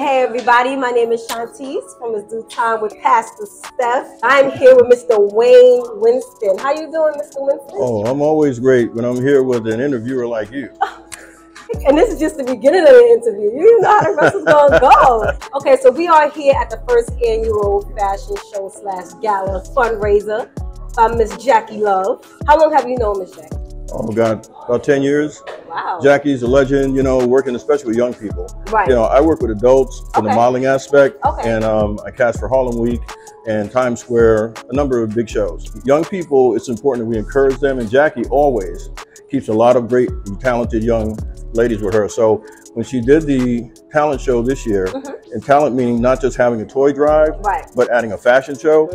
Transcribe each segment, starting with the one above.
Hey everybody, my name is Shantice from It's Due Time with Pastor Steph. I'm here with Mr. Wayne Winston. How you doing, Mr. Winston? Oh, I'm always great when I'm here with an interviewer like you. And this is just the beginning of the interview. You know how the rest is gonna go. Okay, so we are here at the first annual fashion show / gala fundraiser by Miss Jackie Love. How long have you known Miss Jackie? Oh God, about 10 years. Wow. Jackie's a legend, you know, working especially with young people. Right. You know, I work with adults for the modeling aspect, and I cast for Harlem Week and Times Square, a number of big shows. Young people, it's important that we encourage them, and Jackie always keeps a lot of great and talented young ladies with her. So when she did the talent show this year, and talent meaning not just having a toy drive, but adding a fashion show,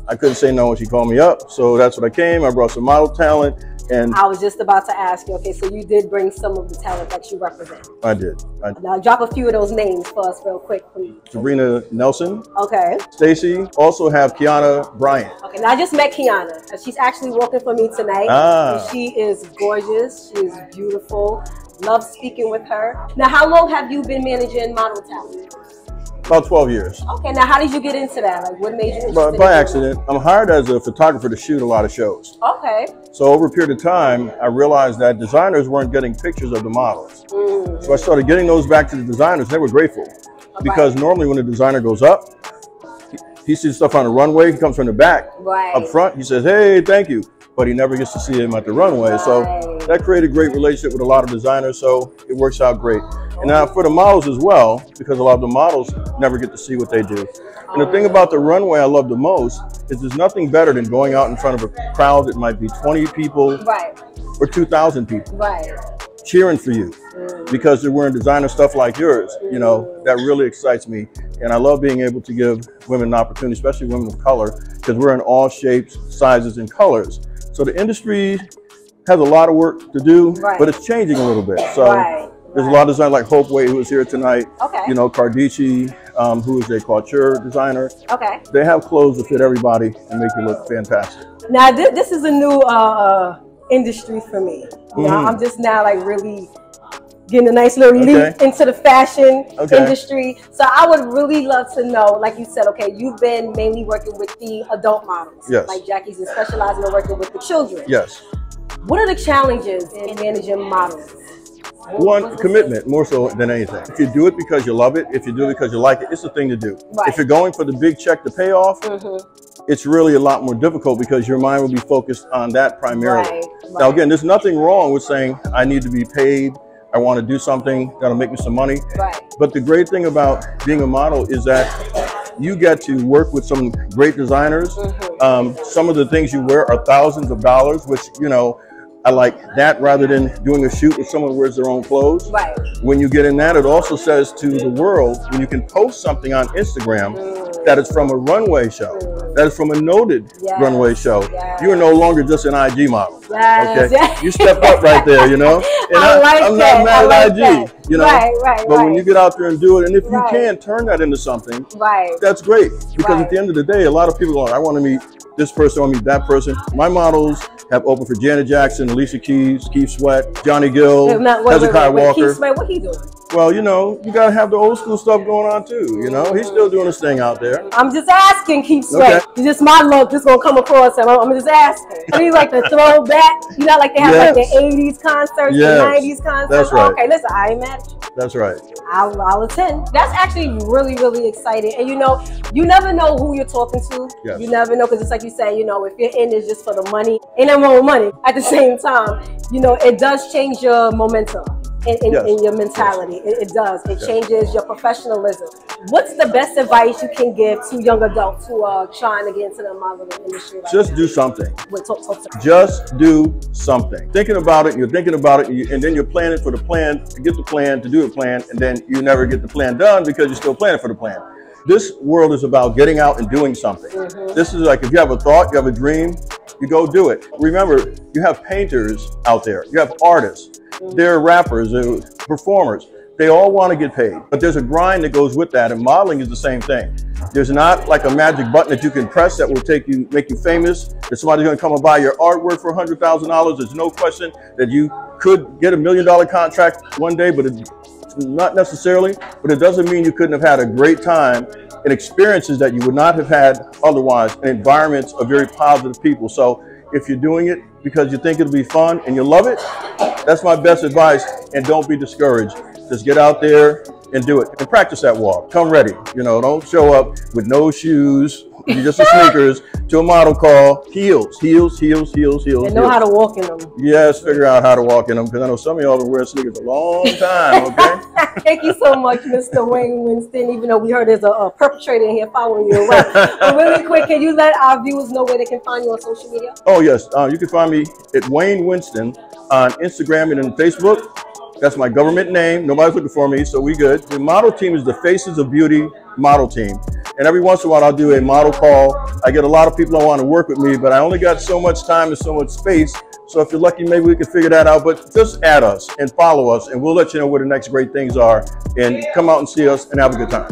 I couldn't say no when she called me up. So that's what I came. I brought some model talent. And I was just about to ask you, okay, so you did bring some of the talent that you represent. I did. Now drop a few of those names for us real quick, please. Sabrina Nelson. Okay. Stacy. Also have Kiana Bryant. Okay, now I just met Kiana. She's actually working for me tonight. And she is gorgeous. She is beautiful. Love speaking with her. Now, how long have you been managing model talent? About 12 years. Okay, now how did you get into that? Like, what made you interested? By accident. I'm hired as a photographer to shoot a lot of shows. Okay. So over a period of time, I realized that designers weren't getting pictures of the models. So I started getting those back to the designers. They were grateful. Because normally when a designer goes up, he sees stuff on the runway, he comes from the back. Up front, he says, hey, thank you. But he never gets to see him at the runway. So that created a great relationship with a lot of designers. So it works out great. And now for the models as well, because a lot of the models never get to see what they do. And the thing about the runway I love the most is there's nothing better than going out in front of a crowd that might be 20 people or 2,000 people cheering for you because they're wearing designer stuff like yours. You know, that really excites me. And I love being able to give women an opportunity, especially women of color, because we're in all shapes, sizes, and colors. So the industry has a lot of work to do, but it's changing a little bit. So there's a lot of designers like Hope Wade, who was here tonight. You know, Cardici, who is a couture designer. They have clothes that fit everybody and make you look fantastic. Now, this is a new industry for me. You know, I'm just now like really getting a nice little leap into the fashion industry. So I would really love to know, like you said, okay, you've been mainly working with the adult models. Like Jackie's and specializing in working with the children. What are the challenges in managing models? One, commitment, more so than anything. If you do it because you love it, if you do it because you like it, it's the thing to do. If you're going for the big check to pay off, it's really a lot more difficult because your mind will be focused on that primarily. Now, again, there's nothing wrong with saying, I need to be paid. I want to do something that'll make me some money. But the great thing about being a model is that you get to work with some great designers. Some of the things you wear are thousands of dollars, which, you know, I like that rather than doing a shoot with someone who wears their own clothes. When you get in that, it also says to the world, when you can post something on Instagram that is from a runway show, that is from a noted runway show, you are no longer just an IG model. You step up right there, you know? And I'm not mad at IG, you know? But when you get out there and do it, and if you can turn that into something, that's great. Because at the end of the day, a lot of people are, I want to meet this person, I want to meet that person. My models have opened for Janet Jackson, Alicia Keys, Keith Sweat, Johnny Gill, Hezekiah Walker. Keith Sweat, what he doing? Well, you know, you gotta have the old school stuff going on too. You know, he's still doing his thing out there. I'm just asking, Keith Sweat. It's just my look just gonna come across him. I'm just asking. He's like the throwback. You know, like they have like the 80s concerts, the 90s concerts. That's right. Okay, listen, I ain't mad at you. That's right. I'll attend. That's actually really, really exciting. And you know, you never know who you're talking to. You never know, because it's like you say, you know, if you're in this just for the money, ain't no more money. At the same time, you know, it does change your momentum in your mentality. It does. It changes your professionalism. What's the best advice you can give to young adults who are trying to get into the modeling industry? Just do something. Just do something. Thinking about it, you're thinking about it, and then you're planning for the plan, to get the plan, to do a plan, and then you never get the plan done because you're still planning for the plan. This world is about getting out and doing something. This is like, if you have a thought, you have a dream, you go do it. Remember, you have painters out there, you have artists, there are rappers, performers. They all want to get paid, but there's a grind that goes with that, and modeling is the same thing. There's not like a magic button that you can press that will make you famous, that somebody's going to come and buy your artwork for $100,000. There's no question that you could get $1 million contract one day, but it's not necessarily, but it doesn't mean you couldn't have had a great time and experiences that you would not have had otherwise in environments of very positive people. So if you're doing it because you think it'll be fun and you love it, that's my best advice. And don't be discouraged. Just get out there and do it and practice that walk. Come ready. You know, don't show up with no shoes, just the sneakers to a model call. Heels. And know how to walk in them. Yes, figure out how to walk in them, because I know some of y'all have been wearing sneakers a long time, okay? Thank you so much, Mr. Wayne Winston, even though we heard there's a perpetrator in here following you around. But really quick, can you let our viewers know where they can find you on social media? Oh, yes. You can find me at Wayne Winston on Instagram and on Facebook. That's my government name. Nobody's looking for me, so we good. The model team is the Faces of Beauty model team. And every once in a while, I'll do a model call. I get a lot of people that want to work with me, but I only got so much time and so much space. So if you're lucky, maybe we can figure that out. But just add us and follow us, and we'll let you know where the next great things are. And come out and see us and have a good time.